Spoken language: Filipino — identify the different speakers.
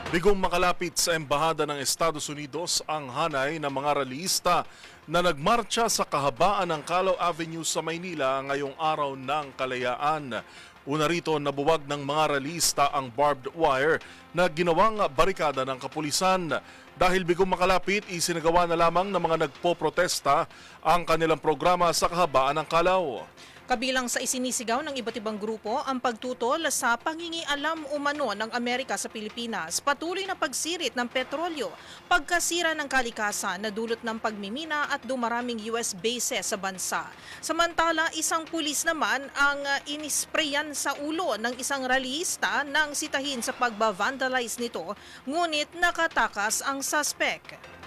Speaker 1: Bigong makalapit sa Embahada ng Estados Unidos ang hanay ng mga rallyista na nagmarcha sa kahabaan ng Calao Avenue sa Maynila ngayong araw ng kalayaan. Una rito, nabuwag ng mga rallyista ang barbed wire na ginawang barikada ng kapulisan. Dahil bigong makalapit, isinagawa na lamang ng mga nagpoprotesta ang kanilang programa sa kahabaan ng Calao.
Speaker 2: Kabilang sa isinisigaw ng iba't ibang grupo ang pagtutol sa pangingialam umano ng Amerika sa Pilipinas, patuloy na pagsirit ng petrolyo, pagkasira ng kalikasan na dulot ng pagmimina at dumaraming US bases sa bansa. Samantala, isang pulis naman ang inisprayan sa ulo ng isang rallyista nang sitahin sa pagba-vandalize nito, ngunit nakatakas ang suspect.